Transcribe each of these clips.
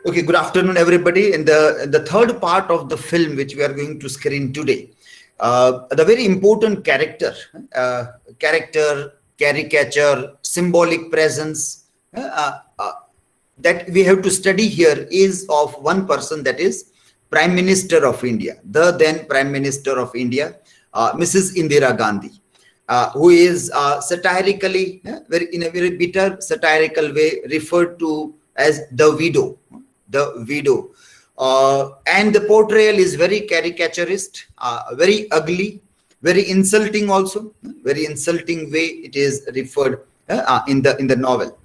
Okay, good afternoon, everybody. In the third part of the film, which we are going to screen today, the very important caricature, symbolic presence that we have to study here is of one person, that is Prime Minister of India, the then Prime Minister of India, Mrs. Indira Gandhi, who is satirically, in a very bitter satirical way, referred to as the widow. And the portrayal is very caricaturist, very ugly, very insulting also, very insulting way it is referred in the novel.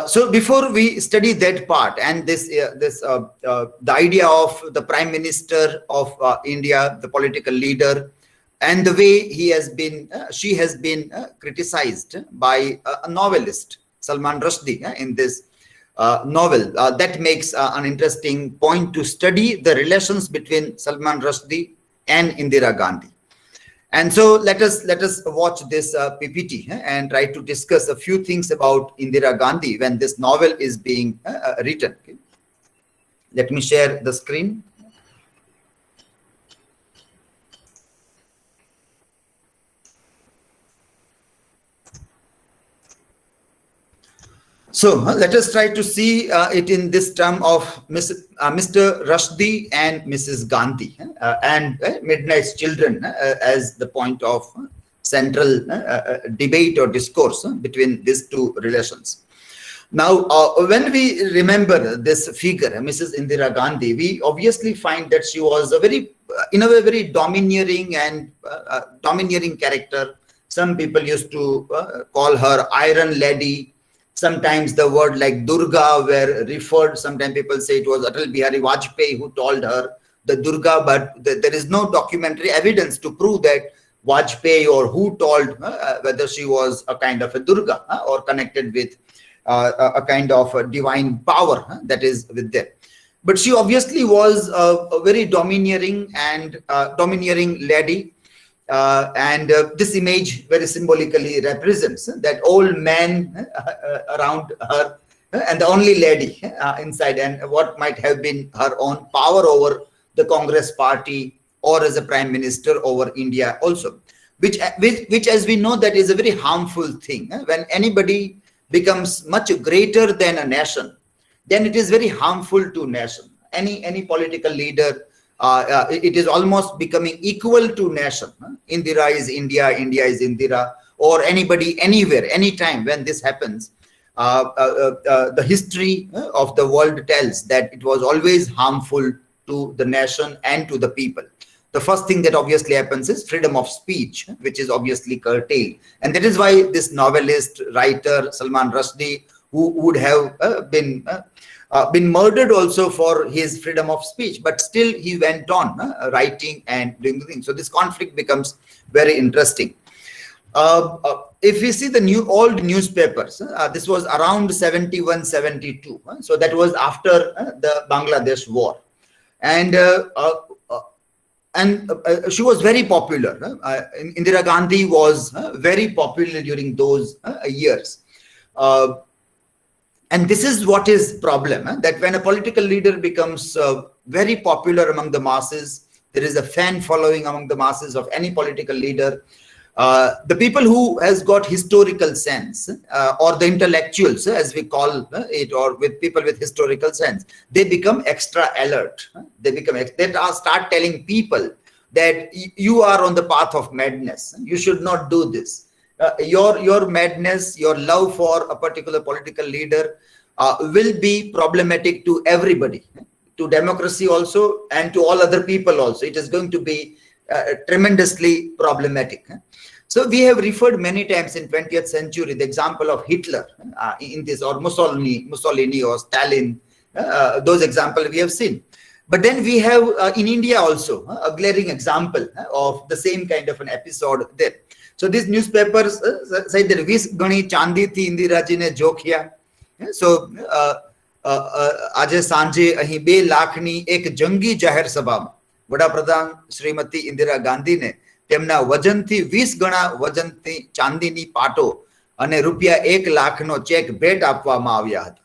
So before we study that part and the idea of the Prime Minister of India, the political leader, and the way she has been criticized by a novelist, Salman Rushdie, in this novel, that makes an interesting point to study the relations between Salman Rushdie and Indira Gandhi. And so let us watch this PPT and try to discuss a few things about Indira Gandhi when this novel is being written. Okay. Let me share the screen. So let us try to see it in this term of Mr. Rushdie and Mrs. Gandhi and Midnight's Children as the point of central debate or discourse between these two relations. Now, when we remember this figure, Mrs. Indira Gandhi, we obviously find that she was a very, in a way, very domineering and domineering character. Some people used to call her Iron Lady. Sometimes the word like Durga were referred. Sometimes people say it was Atal Bihari Vajpayee who told her the Durga, but there is no documentary evidence to prove that Vajpayee or who told whether she was a kind of a Durga or connected with a kind of a divine power that is with them. But she obviously was a very domineering and domineering lady. And this image very symbolically represents that old man around her and the only lady inside, and what might have been her own power over the Congress party or as a prime minister over India also, which as we know, that is a very harmful thing. When anybody becomes much greater than a nation, then it is very harmful to nation. Any political leader, it is almost becoming equal to nation. Indira is India, India is Indira, or anybody, anywhere, anytime when this happens. The history of the world tells that it was always harmful to the nation and to the people. The first thing that obviously happens is freedom of speech, which is obviously curtailed. And that is why this novelist, writer, Salman Rushdie, who would have been murdered also for his freedom of speech, but still he went on writing and doing the thing. So this conflict becomes very interesting. If we see the old newspapers, this was around 71, 72. So that was after the Bangladesh war. And she was very popular. Indira Gandhi was very popular during those years. And this is what is problem, that when a political leader becomes very popular among the masses, there is a fan following among the masses of any political leader. The people who has got historical sense or the intellectuals, as we call it, or with people with historical sense, they become extra alert. They start telling people that you are on the path of madness. You should not do this. Your madness, your love for a particular political leader will be problematic to everybody, to democracy also, and to all other people also. It is going to be tremendously problematic. So we have referred many times in 20th century the example of Hitler in this, or Mussolini or Stalin. Those examples we have seen. But then we have in India also a glaring example of the same kind of an episode there. So these newspapers say that 20 ગણી ચાંદી થી ઇન્દિરાજીને જોખ્યા. So આજે સાંજે અહીં 2 લાખની એક જંગી જાહેર સભામાં વડાપ્રધાન શ્રીમતી ઇન્દિરા ગાંધીને તેમના વજનથી 20 ગણા વજનથી ચાંદીની પાટો અને રૂપિયા 1 લાખનો ચેક ભેટ આપવામાં આવ્યા હતા.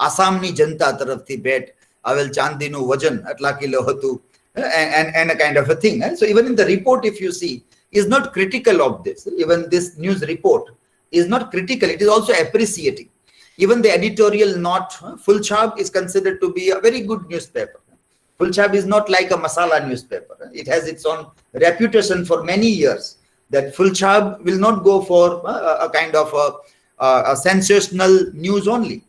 આસામની જનતા તરફથી ભેટ આવેલ ચાંદીનું વજન આટલા કિલો હતું, and a kind of a thing. So even in the report, if you see, is not critical of this. Even this news report is not critical. It is also appreciating. Even the editorial note, Fulchab is considered to be a very good newspaper. Fulchab is not like a masala newspaper. It has its own reputation for many years, that Fulchab will not go for a kind of a sensational news only.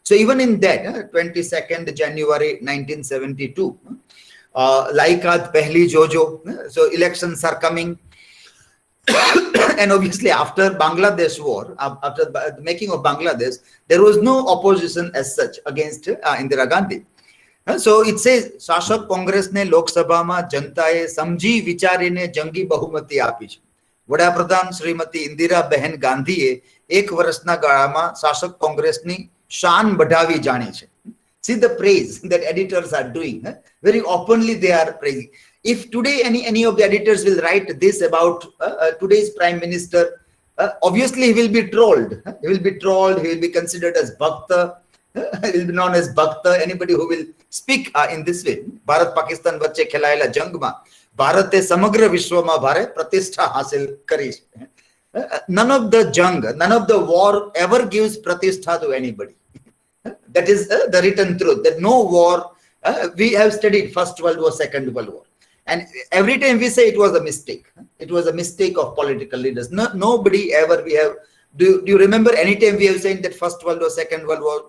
So even in that, 22nd January 1972, Laikat Pehli Jojo, so elections are coming. And obviously after Bangladesh war, after the making of Bangladesh, there was no opposition as such against Indira Gandhi. So it says, શાસક કોંગ્રેસને લોકસભામાં જનતાએ સમજી વિચારીને જંગી બહુમતી આપી છે. વડાપ્રધાન શ્રીમતી ઇન્દિરા બહેન ગાંધીએ 1 વર્ષના ગાળામાં શાસક કોંગ્રેસની શાન બઢાવી જાણી છે. See the praise that editors are doing. Very openly they are praising. If today any of the editors will write this about today's prime minister, obviously he will be trolled. He will be trolled. He will be considered as bhakta. He will be known as bhakta. Anybody who will speak in this way. Bharat Pakistan વચ્ચે ખેલાયેલા જંગમાં ભારતે સમગ્ર વિશ્વમાં ભારે પ્રતિષ્ઠા હાસિલ કરી છે. None of the jung, none of the war ever gives pratishtha to anybody. That is the written truth, that no war, we have studied First World War, Second World War. And every time we say it was a mistake. It was a mistake of political leaders. No, nobody ever we have, do you remember any time we have said that First World War, Second World War,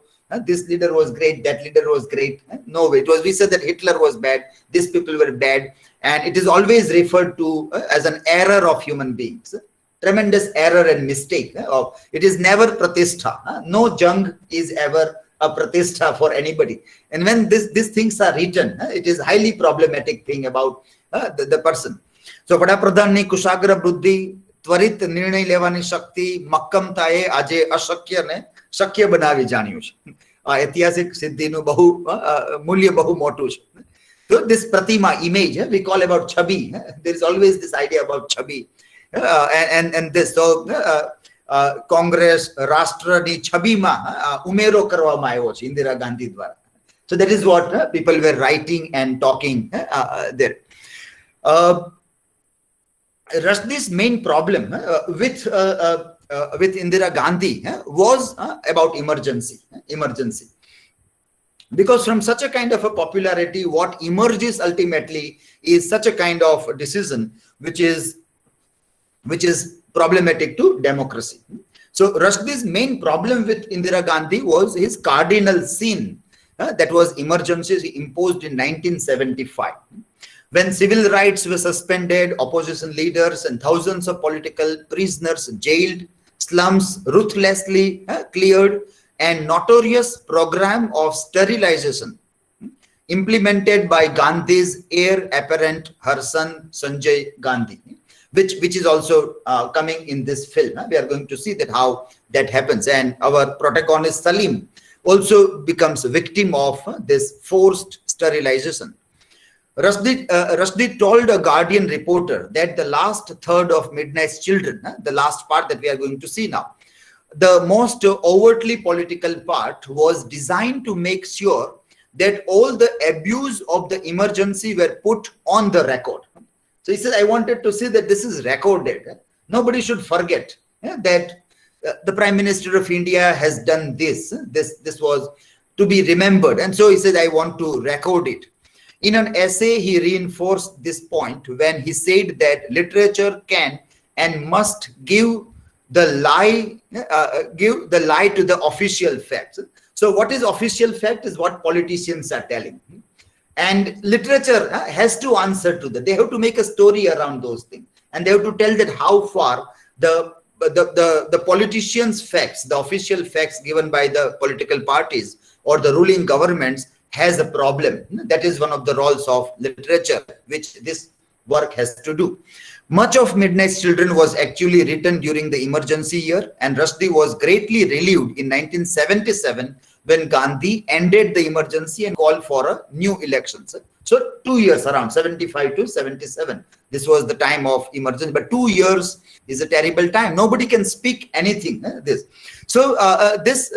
this leader was great, that leader was great? No way. It was, we said that Hitler was bad, these people were bad. And it is always referred to as an error of human beings. Tremendous error and mistake. It is never pratishtha. No jung is ever a pratishtha for anybody. And when these things are written, it is highly problematic thing about the person. So વડાપ્રધાનની Kushagra બુદ્ધિ, ત્વરિત નિર્ણય લેવાની શક્તિ, મક્કમતાએ આજે અશક્યને શક્ય બનાવી જાણ્યું છે. ઐતિહાસિક સિદ્ધિનું બહુ મૂલ્ય બહુ મોટું છે. So this pratima image, we call about chabi. There is always this idea about chabi. And this, so Congress રાષ્ટ્રની છબીમાં ઉમેરો કરવામાં આવ્યો છે ઇન્દિરા ગાંધી દ્વારા. So that is what people were writing and talking there. Rushdie's main problem with Indira Gandhi was about emergency. Because from such a kind of a popularity, what emerges ultimately is such a kind of decision which is problematic to democracy. So Rushdie's main problem with Indira Gandhi was his cardinal sin, that was emergency imposed in 1975. When civil rights were suspended, opposition leaders and thousands of political prisoners jailed, slums ruthlessly cleared, and notorious program of sterilization implemented by Gandhi's heir apparent, her son Sanjay Gandhi, which is also coming in this film. We are going to see that how that happens, and our protagonist Salim also becomes a victim of this forced sterilization. Rushdie told a Guardian reporter that the last third of Midnight's Children, the last part that we are going to see now, the most overtly political part, was designed to make sure that all the abuse of the emergency were put on the record. So he says, I wanted to see that this is recorded. Nobody should forget that the Prime Minister of India has done this. This was to be remembered. And so he said, I want to record it. In an essay, he reinforced this point when he said that literature can and must give the lie to the official facts. So what is official fact is what politicians are telling. And literature has to answer to that. They have to make a story around those things. And they have to tell that how far the politicians' facts, the official facts given by the political parties or the ruling governments has a problem. That is one of the roles of literature, which this work has to do. Much of Midnight's Children was actually written during the emergency year, and Rushdie was greatly relieved in 1977 when Gandhi ended the emergency and called for a new election. So 2 years around, 75 to 77, This was the time of emergency, but 2 years is a terrible time. Nobody can speak anything. This, so this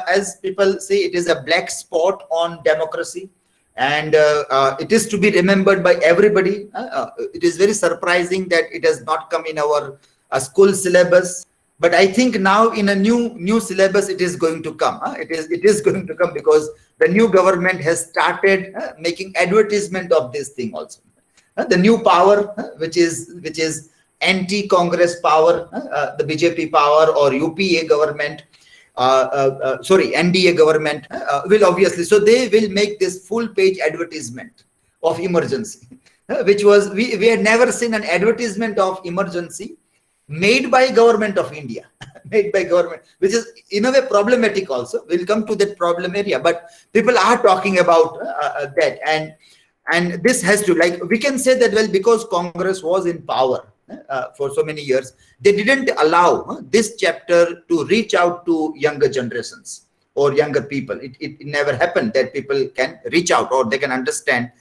as people say, it is a black spot on democracy, and it is to be remembered by everybody. It is very surprising that it has not come in our school syllabus, but I think now in a new syllabus it is going to come. It is going to come, because the new government has started making advertisement of this thing also. The new power, which is anti-Congress power, the BJP power or UPA government, NDA government will obviously, so they will make this full page advertisement of emergency, which was, we had never seen an advertisement of emergency made by government of India, made by government, which is in a way problematic also. We'll come to that problem area, but people are talking about that, and this has to, like, we can say that, well, because Congress was in power for so many years, they didn't allow this chapter to reach out to younger generations or younger people. It never happened that people can reach out or they can understand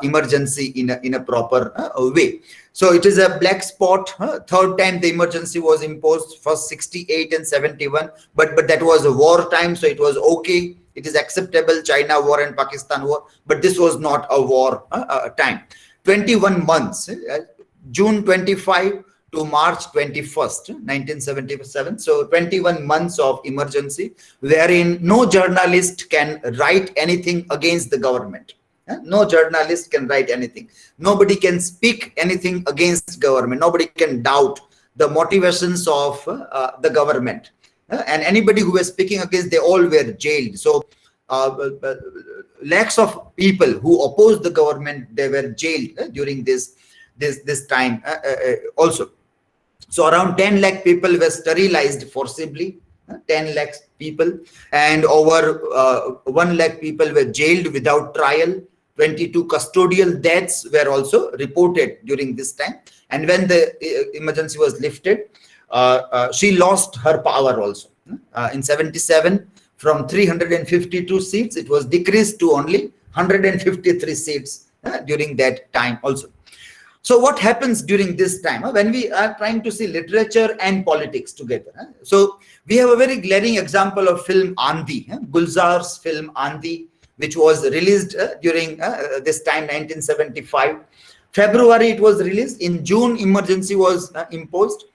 emergency in a proper way. So it is a black spot. Third time the emergency was imposed, first 68 and 71, but that was a war time, so it was okay. It is acceptable, China war and Pakistan war, but this was not a war time. 21 months, June 25 to March 21st, 1977. So 21 months of emergency, wherein no journalist can write anything against the government. No journalist can write anything. Nobody can speak anything against government. Nobody can doubt the motivations of the government. And anybody who was speaking against, they all were jailed. So lakhs of people who opposed the government, they were jailed during this time also. So around 10 lakh people were sterilized forcibly, 10 lakh people, and over 1 lakh people were jailed without trial. 22 custodial deaths were also reported during this time. And when the emergency was lifted, she lost her power also. In 77, from 352 seats, it was decreased to only 153 seats during that time also. So what happens during this time when we are trying to see literature and politics together? So we have a very glaring example of film Aandhi, Gulzar's film Aandhi, which was released during this time, 1975. February it was released. In June, emergency was imposed.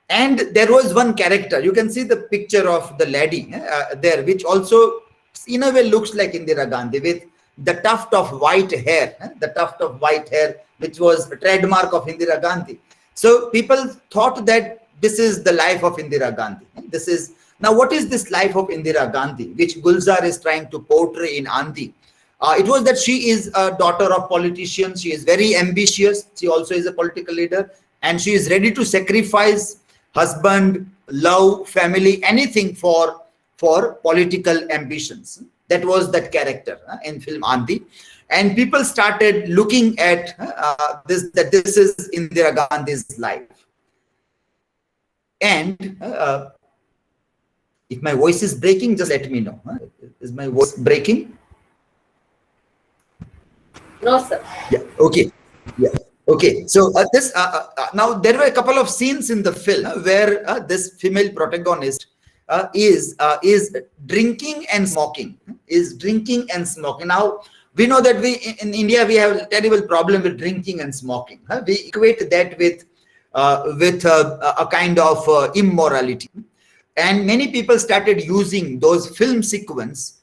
And there was one character. You can see the picture of the lady there, which also in a way looks like Indira Gandhi, with the tuft of white hair, which was a trademark of Indira Gandhi. So people thought that this is the life of Indira Gandhi. This is, now what is this life of Indira Gandhi, which Gulzar is trying to portray in Aandhi? It was that she is a daughter of politicians. She is very ambitious. She also is a political leader, and she is ready to sacrifice husband, love, family, anything for political ambitions. That was that character in film Aandhi. And people started looking at this, that this is Indira Gandhi's life. And if my voice is breaking, just let me know. Is my voice breaking? No, sir. Yeah. Okay. Yeah. Okay. So this now there were a couple of scenes in the film where this female protagonist is drinking and smoking. Now we know that in India we have a terrible problem with drinking and smoking. We equate that with a kind of immorality. And many people started using those film sequence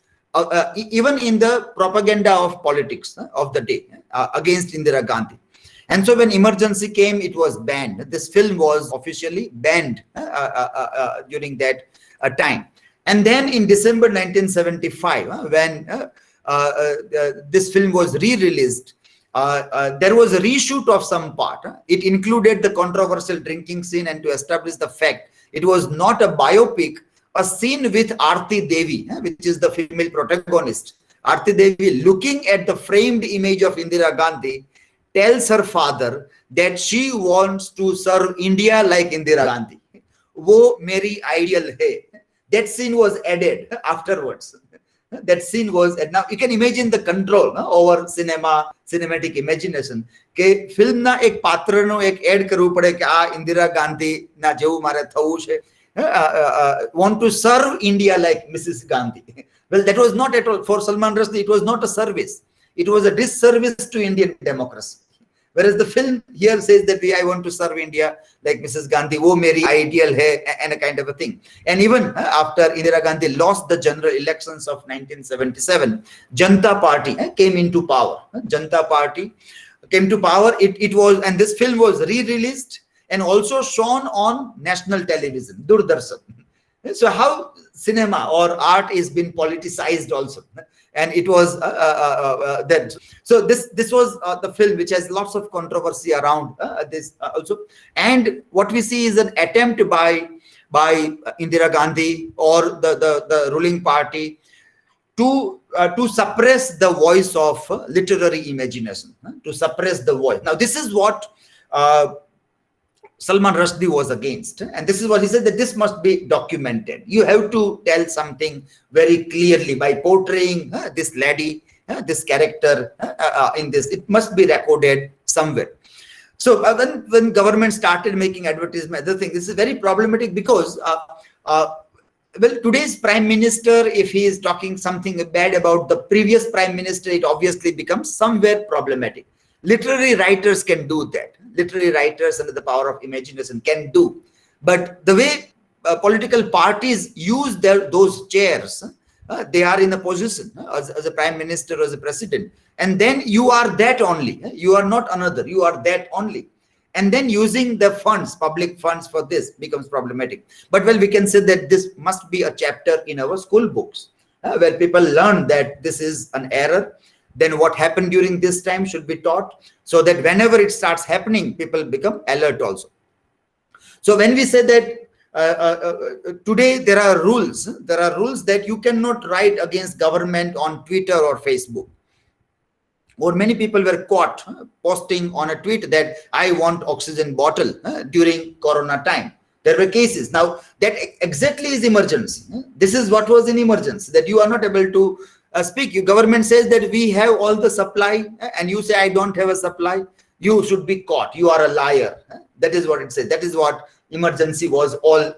even in the propaganda of politics of the day against Indira Gandhi. And so when emergency came, it was banned. This film was officially banned during that time. And then in December 1975, when this film was re-released, there was a reshoot of some part. It included the controversial drinking scene, and to establish the fact it was not a biopic, a scene with Aarti Devi, which is the female protagonist. Aarti Devi, looking at the framed image of Indira Gandhi, tells her father that she wants to serve India like Indira Gandhi. Wo meri ideal hai. That scene was added afterwards. That scene was, and now you can imagine the control over cinematic imagination. કે ફિલ્મના એક પાત્રનો એક add કરવું પડે કે આ ઇન્દિરા ગાંધી ના જેવું મારે થવું છે. Want to serve India like Mrs. Gandhi. Well, that was not at all for Salman Rushdie. It was not a service. It was a disservice to Indian democracy. Whereas the film here says that I want to serve India like Mrs. Gandhi, wo meri ideal hai, and a kind of a thing. And even after Indira Gandhi lost the general elections of 1977, Janata Party came into power. Janata Party came to power. It was, and this film was re-released and also shown on national television, Doordarshan. So how cinema or art is been politicized also. And it was that. So this was the film which has lots of controversy around this also. And what we see is an attempt by Indira Gandhi or the ruling party to suppress the voice of literary imagination, to suppress the voice. Now this is what Salman Rushdie was against, and this is what he said, that this must be documented. You have to tell something very clearly by portraying this lady, this character in this. It must be recorded somewhere. So when government started making advertisement, other thing, this is very problematic because well, today's prime minister, if he is talking something bad about the previous prime minister, it obviously becomes somewhere problematic. Literary writers can do that. Literary writers under the power of imagination can do. But the way political parties use those chairs, they are in a position as a prime minister or as a president. And then you are that only. You are not another. You are that only. And then using the funds, public funds for this becomes problematic. But well, we can say that this must be a chapter in our school books where people learn that this is an error. Then what happened during this time should be taught, so that whenever it starts happening, people become alert also. So when we say that today there are rules that you cannot write against government on Twitter or Facebook. Or many people were caught posting on a tweet that I want oxygen bottle during Corona time. There were cases. Now that exactly is emergency. This is what was in emergency, that you are not able to speak. Your government says that we have all the supply, and you say I don't have a supply. You should be caught. You are a liar. That is what it says. That is what emergency was all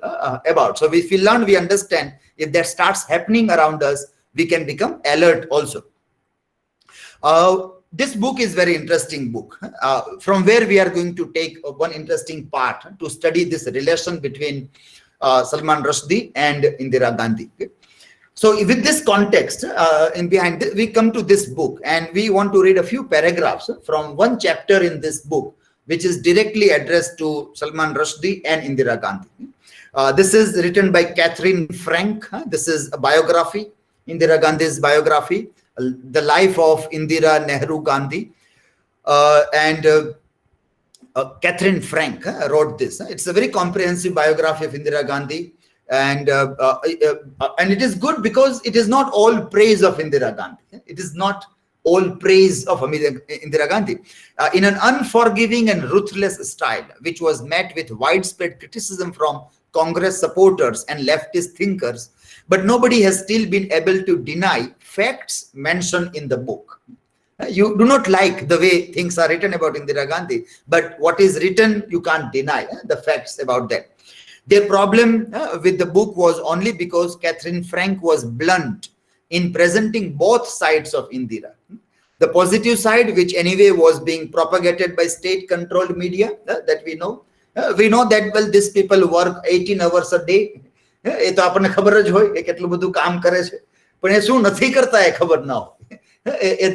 about. So if we learn, we understand. If that starts happening around us, we can become alert also. This book is very interesting book, from where we are going to take one interesting part to study this relation between Salman Rushdie and Indira Gandhi. Okay? So with this context in behind, we come to this book, and we want to read a few paragraphs from one chapter in this book, which is directly addressed to Salman Rushdie and Indira Gandhi. This is written by Katherine Frank. This is a biography, Indira Gandhi's biography, the life of Indira Nehru Gandhi. And Katherine Frank wrote this. It's a very comprehensive biography of Indira Gandhi. And it is good because it is not all praise of Indira Gandhi. It is not all praise of Indira Gandhi. In an unforgiving and ruthless style, which was met with widespread criticism from Congress supporters and leftist thinkers, but nobody has still been able to deny facts mentioned in the book. You do not like the way things are written about Indira Gandhi, but what is written, you can't deny the facts about that. Their problem with the book was only because Katherine Frank was blunt in presenting both sides of Indira. The positive side, which anyway was being propagated by state-controlled media, that we know. We know that, well, these people work 18 hours a day. એ તો આપણને ખબર જ હોય કે કેટલું બધું કામ કરે છે, પણ એ શું નથી કરતા એ ખબર ના હોય.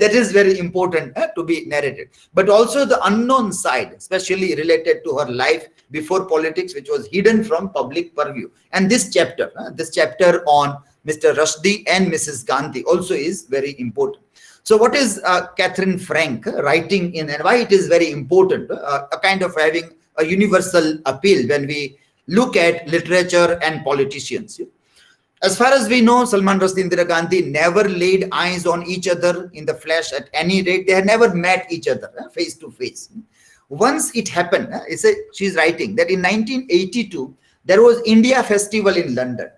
That is very important to be narrated. But also the unknown side, especially related to her life before politics, which was hidden from public purview. And this chapter on Mr. Rushdie and Mrs. Gandhi also is very important. So what is Katherine Frank writing in, and why it is very important, a kind of having a universal appeal when we look at literature and politicians. As far as we know, Salman Rushdie and Indira Gandhi never laid eyes on each other in the flesh at any rate. They had never met each other face to face. Once it happened, she's writing that in 1982, there was India Festival in London.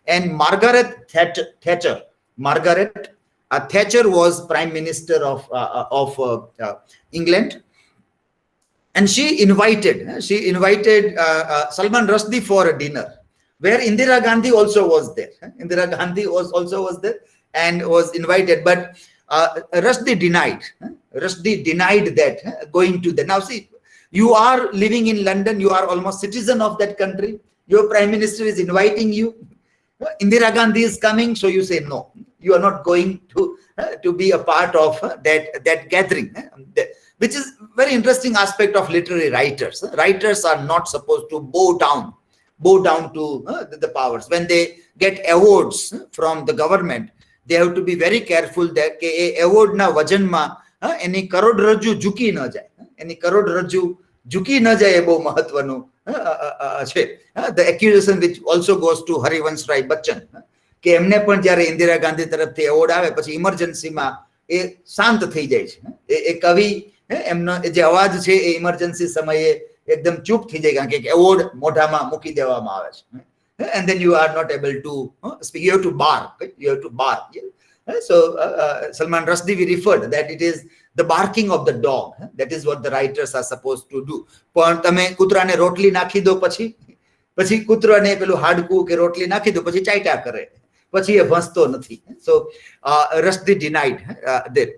and Margaret Thatcher. Margaret Thatcher was Prime Minister of England, and she invited Salman Rushdie for a dinner, where Indira Gandhi also was there. Indira Gandhi also was there and was invited, but Rushdie denied. Rushdie denied that going to the. Now see, you are living in London, you are almost citizen of that country. Your Prime Minister is inviting you. Indira Gandhi is coming, so you say no. You are not going to be a part of that gathering, which is very interesting aspect of literary writers. Writers are not supposed to bow down to the powers. When they get awards from the government, they have to be very careful that કે award na વજન માં એની કરોડરજ્જુ ઝૂકી ન જાય. એની કરોડરજ્જુ ઝૂકી ન જાય એ બહુ મહત્વનું છે. The accusation which also goes to Harivansh Rai Bachchan કે એમને પણ જ્યારે ઇન્દિરા ગાંધી તરફથી એવોર્ડ આવે પછી ઇમરજન્સીમાં એ શાંત થઈ જાય છે. એ કવિ એમનો જે અવાજ છે એ ઇમરજન્સી સમયે એકદમ ચૂપ થઈ જાય કારણ કે એવોર્ડ મોઢામાં મૂકી દેવામાં આવે છે. And then you are not able to speak. You have to bar. You have to bar. So Salman Rushdie, we referred that it is the barking of the dog. That is what the writers are supposed to do. પણ તમે કૂતરાને રોટલી નાખી દો પછી કૂતરાને પેલું હાડકું કે રોટલી નાખી દો પછી ચાટ્યા કરે પછી એ ભસતો નથી. So Rushdie denied that.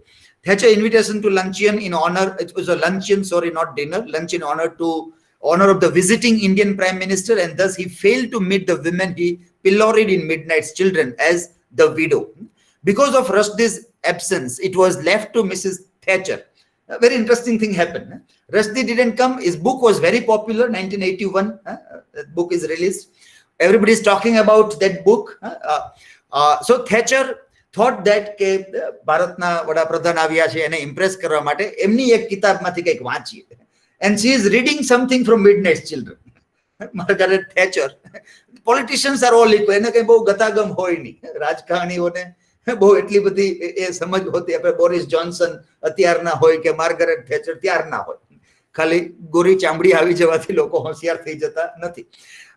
Thatcher invitation to luncheon in honor. It was a luncheon, sorry, not dinner. Luncheon in honor of the visiting Indian Prime Minister, and thus he failed to meet the women he pilloried in Midnight's Children as the widow. Because of Rushdie's absence, it was left to Mrs. Thatcher. A very interesting thing happened. Rushdie didn't come. His book was very popular. 1981, the book is released. Everybody is talking about that book. So Thatcher thought that કે ભારતના વડાપ્રધાન આવ્યા છે એને Impress કરવા માટે એમની એક કિતાબમાંથી કંઈક વાંચીએ. And she is reading something from Midnight's Children. Margaret Thatcher. Politicians are all equal. એને કંઈ બહુ ગતાગમ હોય નહીં. રાજકારણીઓને બહુ એટલી બધી એ સમજ હોતી. આપણે બોરિસ જોન્સન અત્યારના હોય કે માર્ગરેટ થેચર ત્યારના હોય. ખાલી ગોરી ચામડી આવી જવાથી લોકો હોશિયાર થઈ જતા નથી.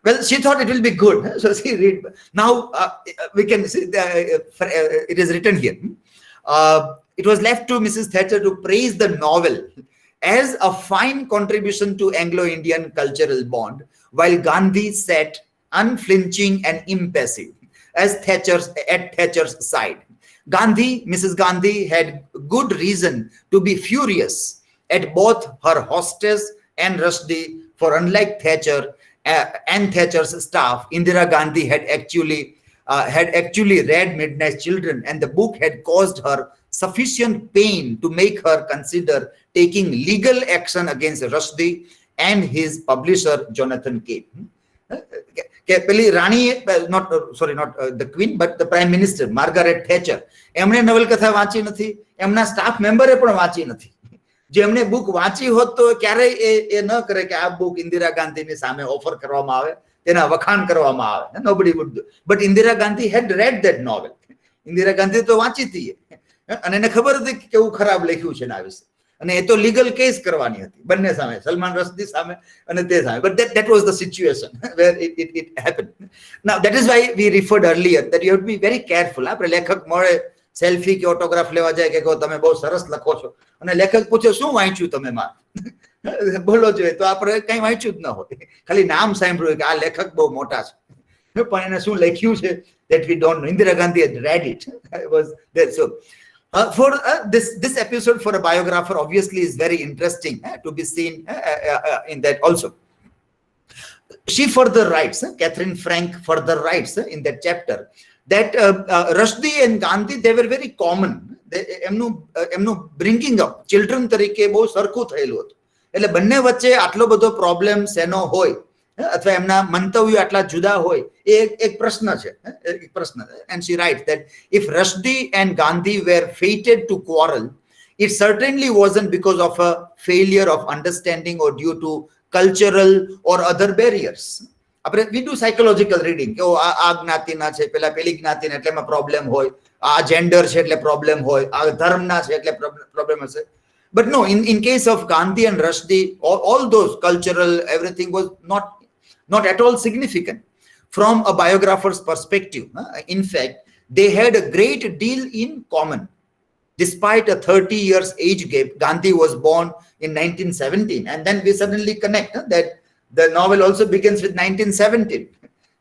Well, she thought it will be good. So she read. Now we can see it is written here. It was left to Mrs. Thatcher to praise the novel as a fine contribution to Anglo-Indian cultural bond, while Gandhi sat unflinching and impassive at Thatcher's side. Mrs. Gandhi had good reason to be furious at both her hostess and Rushdie, for unlike Thatcher and Thatcher's staff, Indira Gandhi had actually read Midnight's Children, and the book had caused her sufficient pain to make her consider taking legal action against Rushdie and his publisher Jonathan Cape. Not the Queen, but the Prime Minister Margaret Thatcher. એમણે નવલકથા વાંચી નથી, એમના staff મેમ્બરે પણ વાંચી નથી. જે એમને બુક વાંચી હોત તો ક્યારેય એ ન કરે કે આ બુક ઇન્દિરા ગાંધીની સામે ઓફર કરવામાં આવે, તેના વખાણ કરવામાં આવે. Nobody would do. But Indira Gandhi had read that novel. Indira Gandhi તો વાંચી હતી અને એને ખબર હતી કે કેવું ખરાબ લખ્યું છે એના વિશે. અને એ તો લીગલ કેસ કરવાની હતી બંને સામે, સલમાન રશ્દી સામે અને તે સામે. But that was the situation where it happened. Now that is why we referred earlier that you have to be very careful. આપણે લેખક મળે, સેલ્ફી કે ઓટોગ્રાફ લેવા જાય કે કહો તમે બહુ સરસ લખો છો અને લેખક પૂછે શું વાંચ્યું તમે માર બોલો જોઈએ તો આપણે કઈ વાંચ્યું જ ન હોય, ખાલી નામ સાંભળ્યું કે આ લેખક બહુ મોટા છે પણ એને શું લખ્યું છે that we don't know. Indira Gandhi had read it. It was there. So for this episode for a biographer obviously is very interesting to be seen in that also. She further writes, Katherine Frank further writes in that chapter that Rushdie and Gandhi, they were very common. એમનું bringing up children તરીકે બહુ સરખું થયેલું હતું. એટલે બંને વચ્ચે આટલો બધો પ્રોબ્લેમ શેનો હોય અથવા એમના મંતવ્યો આટલા જુદા હોય એ એક પ્રશ્ન છે, એક પ્રશ્ન. And she writes that if Rushdie and Gandhi were fated to quarrel, it certainly wasn't because of a failure of understanding or due to cultural or other barriers. આપણે we do psychological reading કે આ જ્ઞાતિના છે, પેલી જ્ઞાતિના એટલે એમાં problem હોય, આ જેન્ડર છે એટલે પ્રોબ્લેમ હોય, આ ધર્મના છે એટલે પ્રોબ્લેમ હશે. But no, in case of Gandhi and Rushdie, all those cultural everything was not at all significant. from a biographer's perspective. In fact, they had a great deal in common. Despite a 30 years age gap, Gandhi was born in 1917, and then we suddenly connect that the novel also begins with 1917.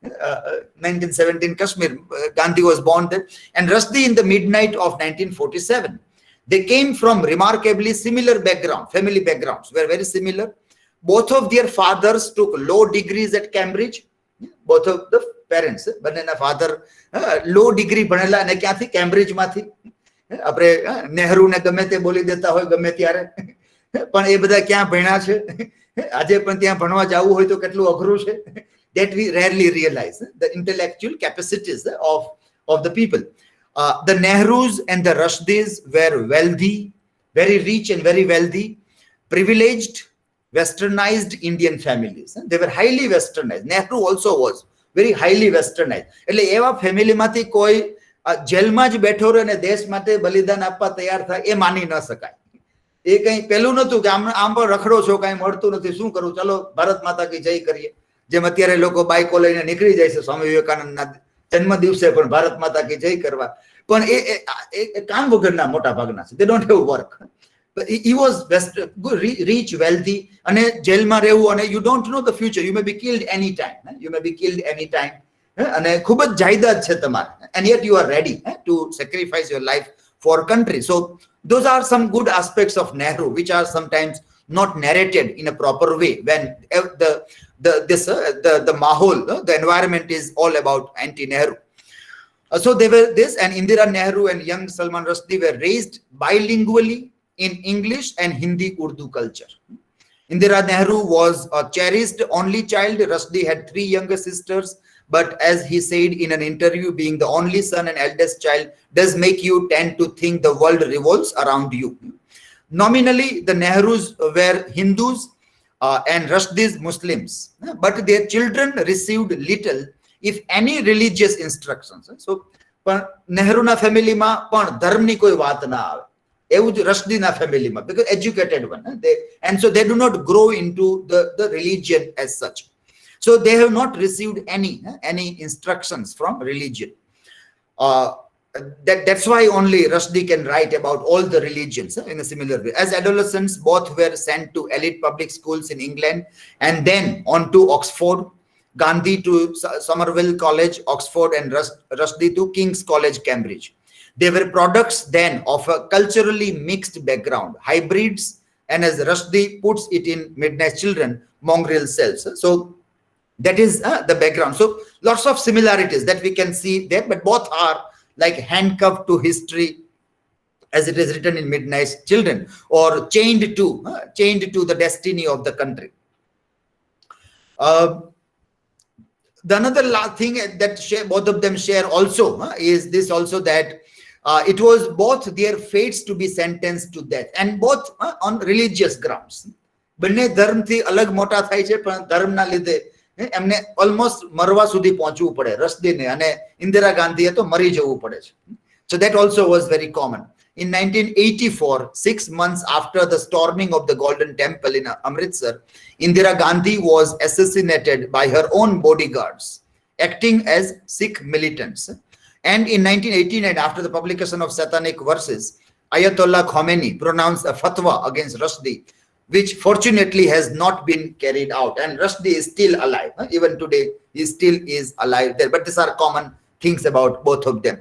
1917 Kashmir, Gandhi was born there, and Rushdie in the midnight of 1947. They came from remarkably similar background, family backgrounds were very similar. Both of their fathers took low degrees at Cambridge. Both of the parents, બંનેના father low degree ભણેલા અને ક્યાંથી? Cambridge માથી. આપણે નહેરુ ને ગમે તે બોલી દેતા હોય ગમે ત્યારે, પણ એ બધા ક્યાં ભણ્યા છે? આજે પણ ત્યાં ભણવા જવું હોય તો કેટલું અઘરું છે. That we rarely realize the intellectual capacities of the people. The Nehrus and the Rushdies were wealthy, very rich and very wealthy, privileged, westernized Indian families. They were highly westernized. Nehru also was very highly westernized. એટલે એવા ફેમિલીમાંથી કોઈ જેલમાં જ બેઠો રહે ને દેશ માટે બલિદાન આપવા તૈયાર થાય એ માની ન શકાય. એ કઈ પેલું નતું કે આમ પણ રખડો છો, કઈ મળતું નથી, શું કરું, ચલો ભારત માતા કી જય કરીએ. જેમ અત્યારે લોકો બાઇકો લઈને નીકળી જાય છે સ્વામી વિવેકાનંદના જન્મ દિવસે પણ ભારત માતા કી જય કરવા, પણ એ કામ વગરના મોટા ભાગના છે. They don't have work. But he was rich, wealthy, અને જેલમાં રહેવું, અને you don't know the future. You may be killed anytime. You may be killed anytime. અને ખૂબ જ જાયદાદ છે તમારે, and yet you are ready to sacrifice your life for country. So those are some good aspects of Nehru, which are sometimes not narrated in a proper way when the mahol, the environment is all about anti-Nehru. So they were this, and Indira Nehru and young Salman Rushdie were raised bilingually in English and Hindi Urdu culture. Indira Nehru was a cherished only child. Rushdie had 3 younger sisters, but as he said in an interview, being the only son and eldest child does make you tend to think the world revolves around you. Nominally, the Nehrus were Hindus and Rushdies Muslims, but their children received little, if any, religious instructions. So, Nehruના ફેમિલીમાં પણ ધર્મની કોઈ વાત ના આવે, એવું જ રશદીના ફેમિલીમાં, because educated one, and so they do not grow into the religion as such. So they have not received any instructions from religion. That's why only Rushdie can write about all the religions in a similar way. As adolescents, both were sent to elite public schools in England and then on to Oxford. Gandhi to Somerville College, Oxford, and Rushdie to King's College, Cambridge. They were products then of a culturally mixed background, hybrids, and as Rushdie puts it in Midnight Children, mongrel cells. So that is the background. So lots of similarities that we can see there, but both are like handcuffed to history as it is written in Midnight Children, or chained to the destiny of the country. The another thing that both of them share also is this also, that it was both their fates to be sentenced to death, and both on religious grounds. બંને ધર્મથી અલગ મોટા થાય છે, પણ ધર્મના લીધે એમને almost મરવા સુધી પહોંચવું પડે રશદીને, અને ઇન્દિરા ગાંધીએ તો મરી જવું પડે છે. So that also was very common. In 1984, 6 months after the storming of the Golden Temple in Amritsar, Indira Gandhi was assassinated by her own bodyguards, acting as Sikh militants. And in 1989, after the publication of Satanic Verses, Ayatollah Khomeini pronounced a fatwa against Rushdie, which fortunately has not been carried out. And Rushdie is still alive. Even today, he still is alive there. But these are common things about both of them.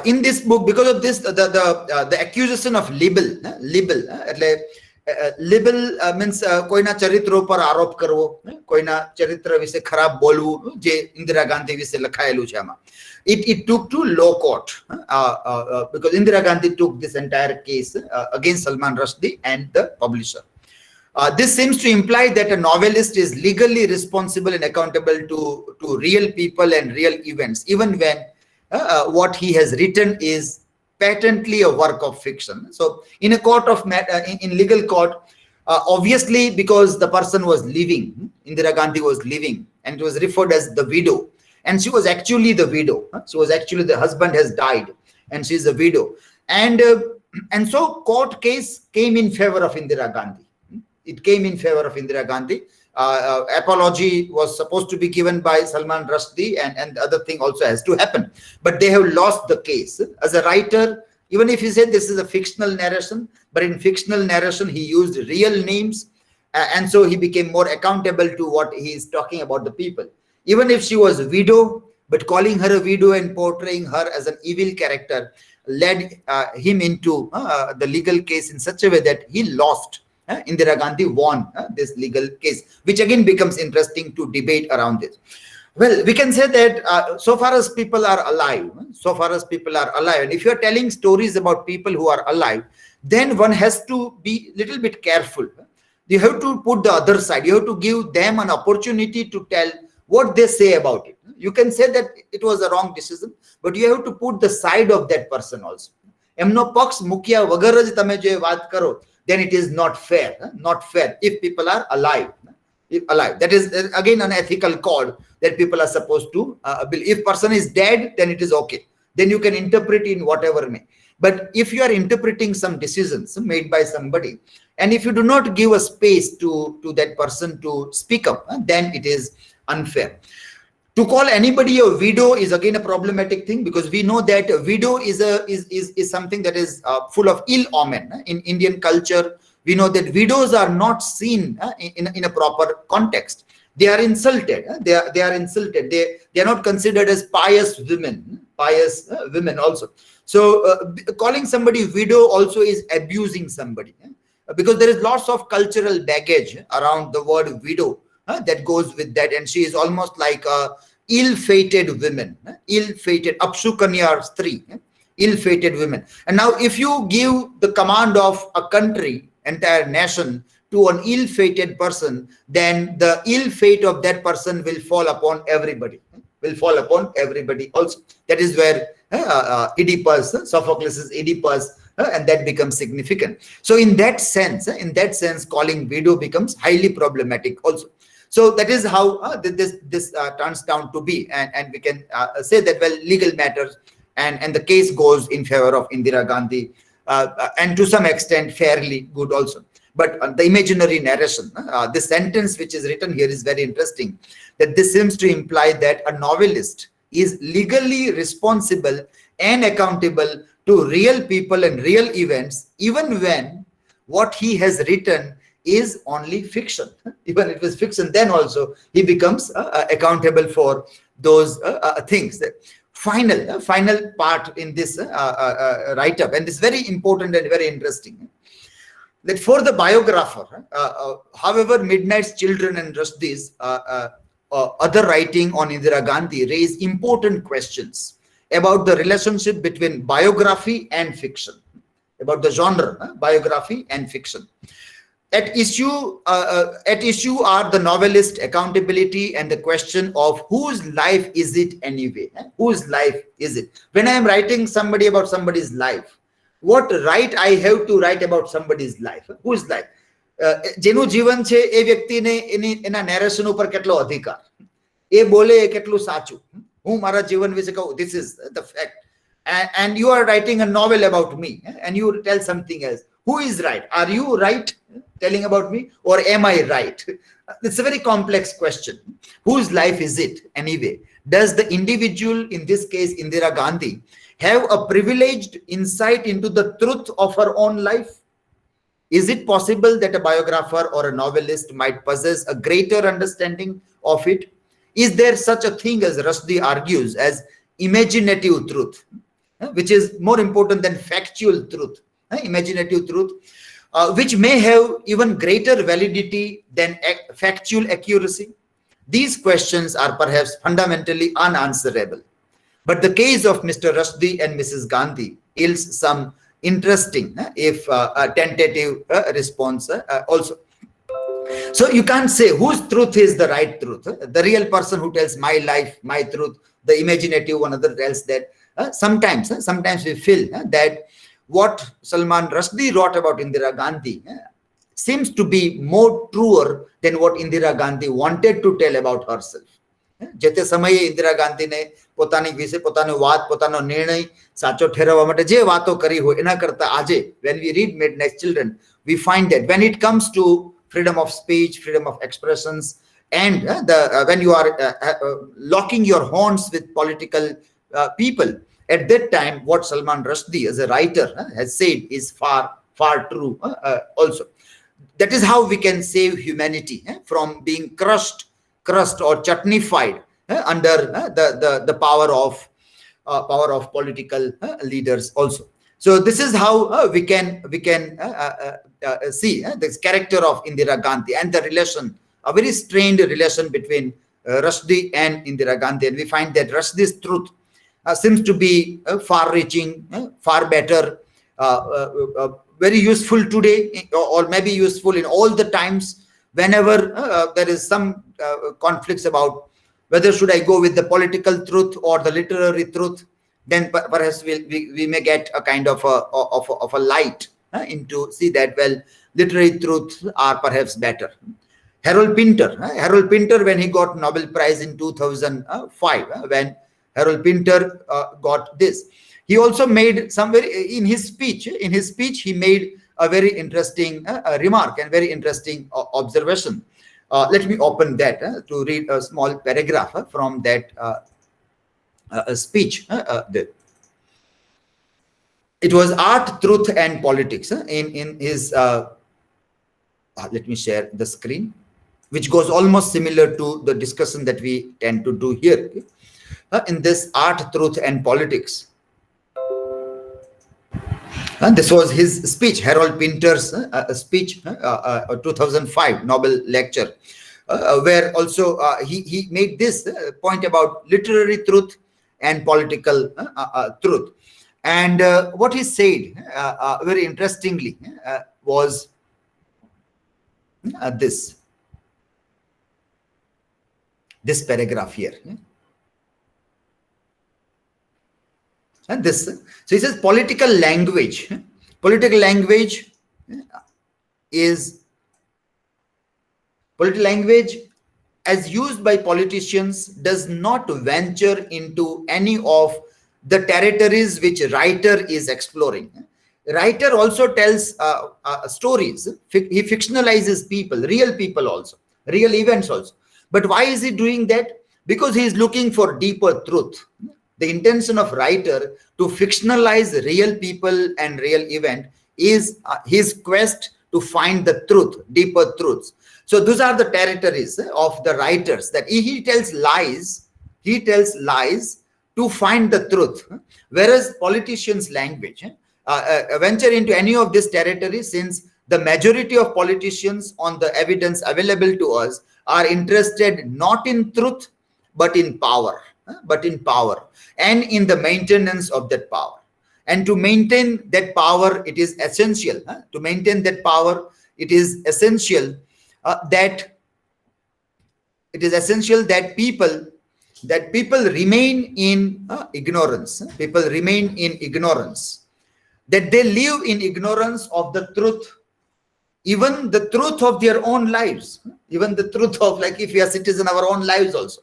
In this book, because of this, the accusation of libel means કોઈના ચરિત્રો પર આરોપ કરવો, કોઈના ચરિત્ર વિશે ખરાબ બોલવું, જે ઇન્દિરા ગાંધી વિશે લખાયેલું છે આમાં. It took to law court because Indira Gandhi took this entire case against Salman Rushdie and the publisher. This seems to imply that a novelist is legally responsible and accountable to real people and real events, even when what he has written is patently a work of fiction. So in a court of in legal court, obviously because the person was living, Indira Gandhi was living, and it was referred as the widow, and she was actually the widow. She was actually, the husband has died and she's a widow, and so court case came in favor of Indira Gandhi. it came in favor of Indira Gandhi. Apology was supposed to be given by Salman Rushdie, and the other thing also has to happen. But they have lost the case. As a writer, even if he said this is a fictional narration, but in fictional narration, he used real names. And so he became more accountable to what he is talking about the people. Even if she was a widow, but calling her a widow and portraying her as an evil character led him into the legal case in such a way that he lost. Indira Gandhi won this legal case, which again becomes interesting to debate around this. Well, we can say that so far as people are alive, and if you are telling stories about people who are alive, then one has to be a little bit careful. You have to put the other side. You have to give them an opportunity to tell what they say about it. You can say that it was a wrong decision, but you have to put the side of that person also. Emno paks mukya vagar જ તમે જો વાત કરો, then it is not fair. Not fair if people are alive. If alive, that is again an ethical code that people are supposed to believe. If person is dead, then it is okay. Then you can interpret in whatever may. But if you are interpreting some decisions made by somebody, and if you do not give a space to that person to speak up, then it is unfair. To call anybody a widow is again a problematic thing, because we know that a widow is something that is full of ill omen. In Indian culture, we know that widows are not seen in a proper context. They are insulted. They are insulted. They are not considered as pious women. Pious women also. So calling somebody widow also is abusing somebody, because there is lots of cultural baggage around the word widow that goes with that, and she is almost like a ill-fated women, ill-fated apshukanya stri, ill-fated women. And now if you give the command of a country, entire nation, to an ill-fated person, then the ill fate of that person will fall upon everybody, also. That is where Oedipus, Sophocles' Oedipus, and that becomes significant. So in that sense, calling widow becomes highly problematic also. So that is how this turns down to be, and we can say that, well, legal matters, and the case goes in favor of Indira Gandhi, and to some extent fairly good also. But the imaginary narration, the sentence which is written here is very interesting, that this seems to imply that a novelist is legally responsible and accountable to real people and real events, even when what he has written is only fiction. Even if it is fiction, then also he becomes accountable for those things. Final part in this write-up, and this is very important and very interesting, that for the biographer, however, Midnight's Children and Rushdie's other writing on Indira Gandhi raise important questions about the relationship between biography and fiction, about the genre, biography and fiction. At issue are the novelist accountability and the question of whose life is it anyway? Whose life is it? When I am writing somebody about somebody's life, what right I have to write about somebody's life? Whose life? જેનું જીવન છે એ વ્યક્તિને એના narration ઉપર કેટલો અધિકાર, એ બોલે એ કેટલું સાચું. હું મારા જીવન વિશે કહું, this is the fact. And you are writing a novel about me, and you tell something else. Who is right? Are you right telling about me, or am I right? It's a very complex question. Whose life is it anyway? Does the individual, in this case Indira Gandhi, have a privileged insight into the truth of her own life? Is it possible that a biographer or a novelist might possess a greater understanding of it? Is there such a thing, as Rushdie argues, as imaginative truth, which is more important than factual truth? Imaginative truth, which may have even greater validity than factual accuracy? These questions are perhaps fundamentally unanswerable. But the case of Mr. Rushdie and Mrs. Gandhi yields some interesting, if tentative response also. So you can't say whose truth is the right truth. The real person who tells my life, my truth, the imaginative one other tells that. Sometimes we feel that what Salman Rushdie wrote about Indira Gandhi seems to be more truer than what Indira Gandhi wanted to tell about herself. જે સમયે ઇન્દિરા ગાંધીને પોતાની વિશે પોતાનો વાત, પોતાનો નિર્ણય સાચો ઠેરવવા માટે જે વાતો કરી હોય એના કરતા આજે when we read Midnight's Children, we find that when it comes to freedom of speech, freedom of expressions, and when you are locking your horns with political people. At that time, what Salman Rushdie, as a writer, has said is far true also. That is how we can save humanity from being crushed or chutneyfied under the power of political leaders also. So this is how we can see this character of Indira Gandhi and the relation, a very strained relation between Rushdie and Indira Gandhi. And we find that Rushdie's truth seems to be far-reaching, far better, very useful today, or maybe useful in all the times whenever there is some conflicts about whether should I go with the political truth or the literary truth. Then perhaps we may get a kind of a light into see that, well, literary truths are perhaps better. Harold Pinter, when he got Nobel Prize in 2005, when Harold Pinter got this, he also made some very, in his speech he made a very interesting remark and very interesting observation. Let me open that to read a small paragraph from that speech. It was Art, Truth and Politics in his let me share the screen, which goes almost similar to the discussion that we tend to do here. In this Art, Truth and Politics, this was his speech, Harold Pinter's speech, 2005 Nobel lecture, where also he made this point about literary truth and political truth. And what he said very interestingly was this paragraph here. And this, so he says political language as used by politicians does not venture into any of the territories which writer is exploring. Writer also tells stories. He fictionalizes people, real people also, real events also. But why is he doing that? Because he is looking for deeper truth. The intention of writer to fictionalize real people and real event is his quest to find the truth, deeper truths. So those are the territories of the writers, that he tells lies to find the truth. Whereas politicians' language venture into any of this territory, since the majority of politicians on the evidence available to us are interested not in truth, but in power. And in the maintenance of that power. And to maintain that power, it is essential. To maintain that power, it is essential that people remain in ignorance. People remain in ignorance. That they live in ignorance of the truth, even the truth of their own lives, even the truth of, like, if we are citizens, our own lives also.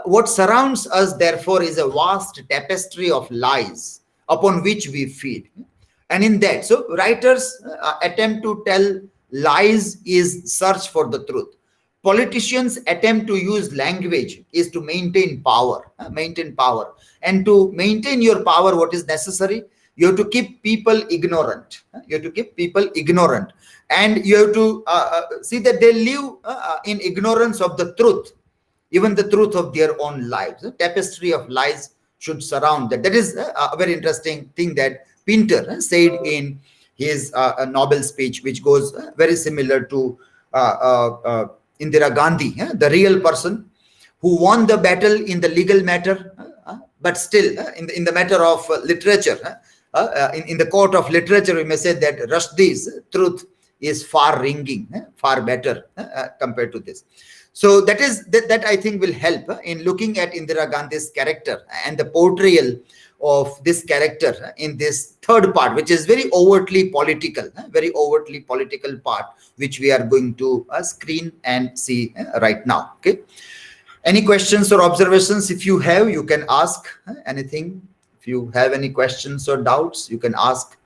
What surrounds us, therefore, is a vast tapestry of lies upon which we feed. And in that, so writers attempt to tell lies is search for the truth. Politicians attempt to use language is to maintain power, And to maintain your power, what is necessary? You have to keep people ignorant. And you have to see that they live in ignorance of the truth, even the truth of their own lives. The tapestry of lies should surround that. That is a very interesting thing that Pinter said in his Nobel speech, which goes very similar to Indira Gandhi, the real person who won the battle in the legal matter, but still in the matter of literature, in the court of literature, we may say that Rushdie's truth is far ringing, far better compared to this. So that I think will help in looking at Indira Gandhi's character and the portrayal of this character in this third part, which is very overtly political part, which we are going to screen and see right now. Okay. Any questions or observations? If you have, you can ask anything. If you have any questions or doubts, you can ask.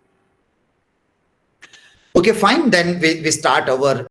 Okay, fine. Then we start our